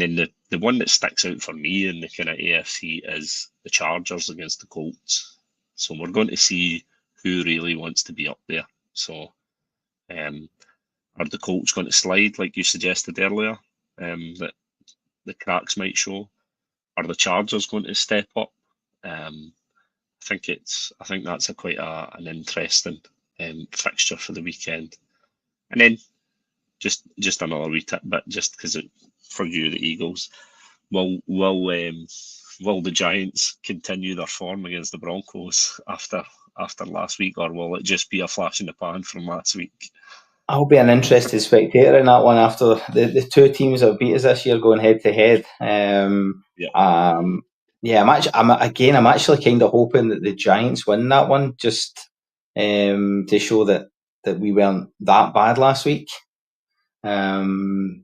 then the one that sticks out for me in the kind of AFC is the Chargers against the Colts. So we're going to see who really wants to be up there. So are the Colts going to slide, like you suggested earlier, that the cracks might show? Are the Chargers going to step up? I think that's quite an interesting fixture for the weekend. And then just another wee tidbit, just because for you, the Eagles, will the Giants continue their form against the Broncos after last week, or will it just be a flash in the pan from last week? I'll be an interested spectator in that one after the two teams that have beat us this year going head to head. I'm actually kind of hoping that the Giants win that one, just to show that we weren't that bad last week. With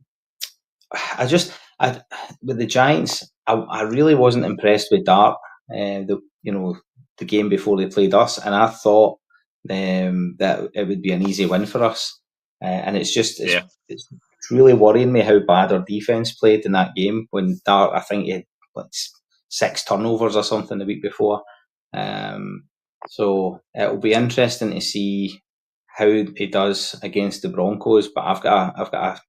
the Giants, I really wasn't impressed with Dart. The game before they played us, and I thought that it would be an easy win for us. And it's really worrying me how bad our defense played in that game when Dart, I think he had 6 turnovers or something the week before. So it'll be interesting to see how he does against the Broncos. But I've got a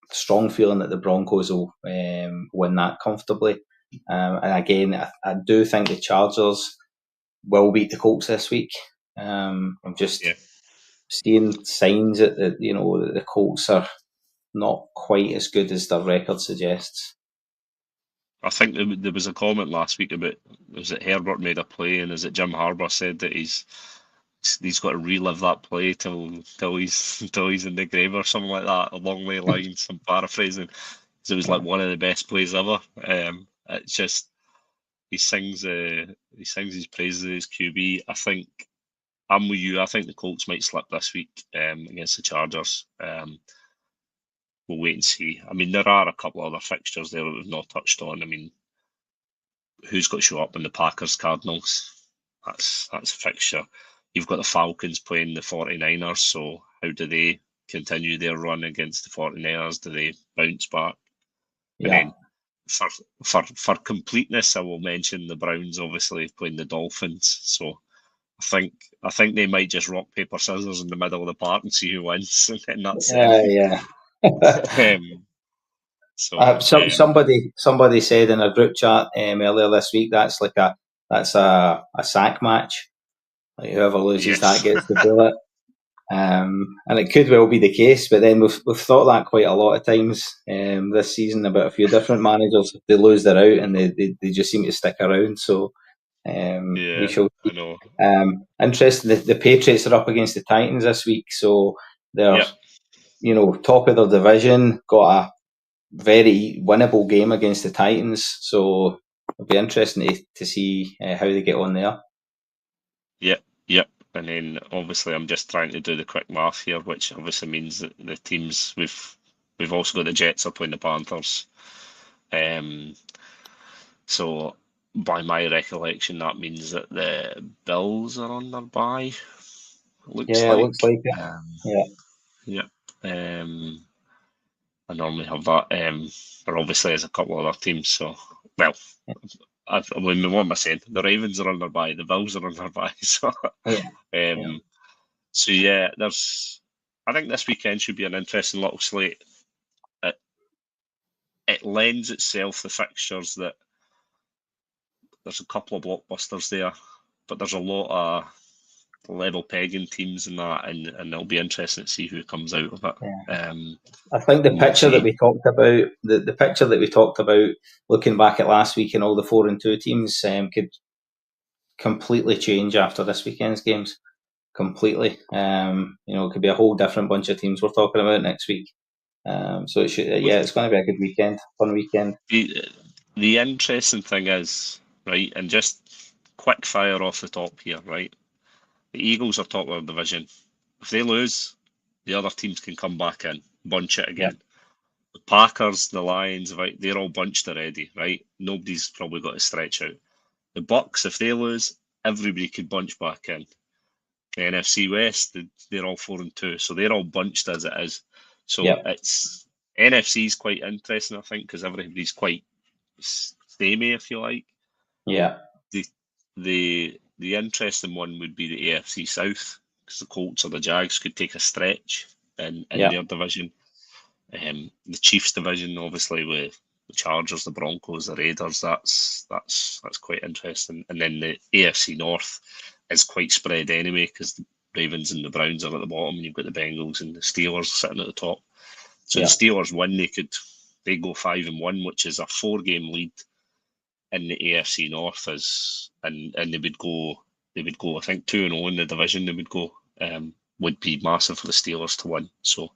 strong feeling that the Broncos will win that comfortably. And again, I do think the Chargers will beat the Colts this week. I'm just seeing signs that the Colts are not quite as good as their record suggests. I think there was a comment last week about, was it Herbert made a play, and is it Jim Harbaugh said that he's got to relive that play till he's in the grave or something like that, along the lines. I'm paraphrasing. It was like one of the best plays ever. It's just he sings his praises of his QB. I think I'm with you. I think the Colts might slip this week against the Chargers. We'll wait and see. I mean, there are a couple of other fixtures there that we've not touched on. I mean, who's got to show up in the Packers Cardinals? That's a fixture. You've got the Falcons playing the 49ers, so how do they continue their run against the 49ers? Do they bounce back? Yeah. And then for completeness, I will mention the Browns obviously playing the Dolphins. So I think they might just rock, paper, scissors in the middle of the park and see who wins, and that's Yeah. Somebody said in a group chat earlier this week that's a sack match. Like whoever loses that gets the bullet. And it could well be the case, but then we've thought that quite a lot of times this season about a few different managers. They lose, they're out, and they just seem to stick around. So we shall see. I know. Interesting. The Patriots are up against the Titans this week, so they're top of their division. Got a very winnable game against the Titans, so it'll be interesting to see how they get on there. Yep. And then obviously I'm just trying to do the quick math here, which obviously means that the teams we've also got the Jets are playing the Panthers. So by my recollection, that means that the Bills are on their bye. Looks like it. Yeah. I normally have that. But obviously there's a couple of other teams. So what am I saying? The Ravens are on their bye. The Bills are on their bye. So So I think this weekend should be an interesting little slate. It lends itself the fixtures that there's a couple of blockbusters there, but there's a lot of level pegging teams in that, and it'll be interesting to see who comes out of it. I think the picture that we talked about, the picture that we talked about, looking back at last week and all the 4-2 teams, could completely change after this weekend's games. Completely, it could be a whole different bunch of teams we're talking about next week. So it should, it's going to be a good weekend, fun weekend. The interesting thing is, right, and just quick fire off the top here, right? The Eagles are top of their division. If they lose, the other teams can come back in, bunch it again. The Packers, the Lions, right, they're all bunched already, right? Nobody's probably got to stretch out. The Bucks, if they lose, everybody could bunch back in. The NFC West, they're all 4-2, so they're all bunched as it is. So it's NFC's quite interesting, I think, because everybody's quite samey, if you like. Yeah. The interesting one would be the AFC South, because the Colts or the Jags could take a stretch in their division. The Chiefs division, obviously, with the Chargers, the Broncos, the Raiders, that's quite interesting. And then the AFC North is quite spread anyway, because the Ravens and the Browns are at the bottom, and you've got the Bengals and the Steelers sitting at the top. So the Steelers win, they go 5-1, which is a 4-game lead in the AFC North, and they would go I think 2-0 in the division. They would go would be massive for the Steelers to win. So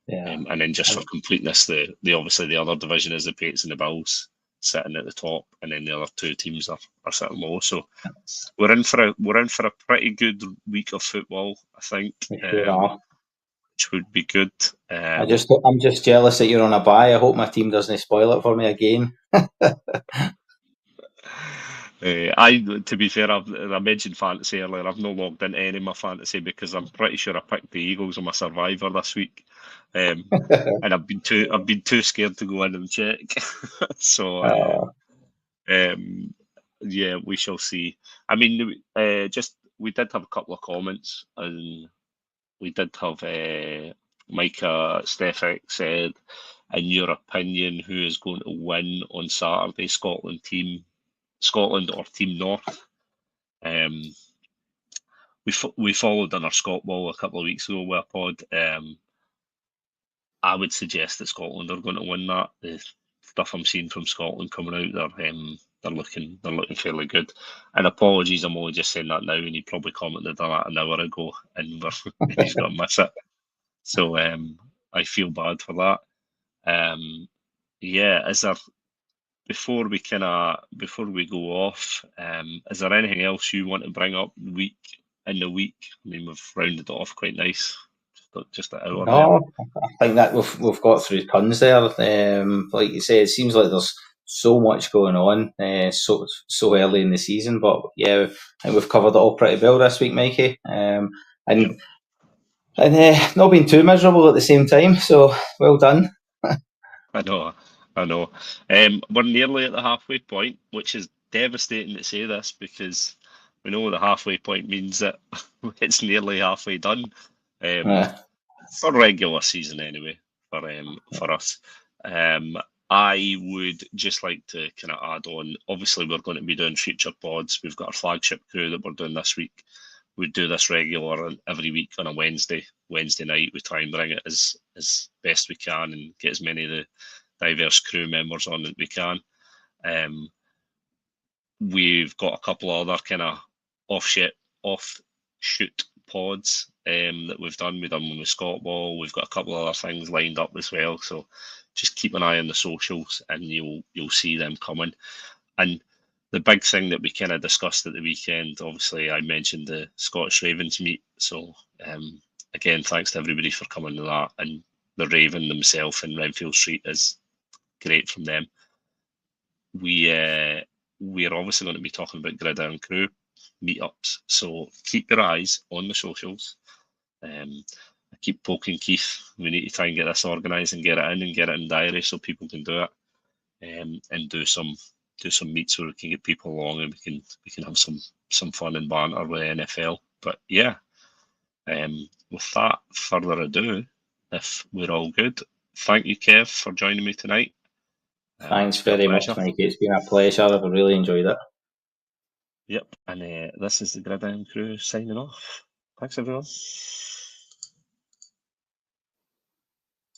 and then just for completeness, the obviously the other division is the Patriots and the Bills sitting at the top, and then the other two teams are sitting low. So we're in for a pretty good week of football, I think. Which would be good. I'm just jealous that you're on a bye. I hope my team doesn't spoil it for me again. To be fair, I mentioned fantasy earlier. I've not logged into any of my fantasy because I'm pretty sure I picked the Eagles on my survivor this week, and I've been too scared to go in and check. So we shall see. I mean, we did have a couple of comments, and we did have Micah Stefik said, in your opinion, who is going to win on Saturday, Scotland or Team North? We followed on our Scott Ball a couple of weeks ago with a pod. I would suggest that Scotland are going to win that. The stuff I'm seeing from Scotland coming out, they're looking fairly good. And apologies, I'm only just saying that now, and he probably commented on that an hour ago, and he's got to miss it. So I feel bad for that. Yeah, is there before we go off, is there anything else you want to bring up in the week? I mean, we've rounded it off quite nice, just an hour there. No, I think that we've got through tons there. Like you say, it seems like there's so much going on so early in the season, but yeah, I think we've covered it all pretty well this week, Mikey. Yep. And not being too miserable at the same time. So well done. I know. We're nearly at the halfway point, which is devastating to say this because we know the halfway point means that it's nearly halfway done. Uh, For regular season anyway, for us. I would just like to kind of add on. Obviously, we're going to be doing future pods. We've got our flagship crew that we're doing this week. We do this regular and every week on a Wednesday night. We try and bring it as best we can and get as many of the diverse crew members on that we can. We've got a couple of other kind of offshoot pods that we've done. We've done one with Scott Ball. We've got a couple of other things lined up as well. So just keep an eye on the socials and you'll see them coming. And the big thing that we kind of discussed at the weekend, obviously I mentioned the Scottish Ravens meet. So again, thanks to everybody for coming to that. And the Raven themselves in Renfield Street is great from them. We're obviously going to be talking about Grid Irn-Cru meetups, so keep your eyes on the socials. I keep poking Keith. We need to try and get this organised and get it in diary so people can do it, and do some meets where we can get people along and we can have some fun and banter with NFL. But yeah, without further ado, if we're all good, thank you, Kev, for joining me tonight. Thanks very much, Mikey. It's been a pleasure. I've really enjoyed it. Yep, and this is the Grid Irn-Cru signing off. Thanks, everyone.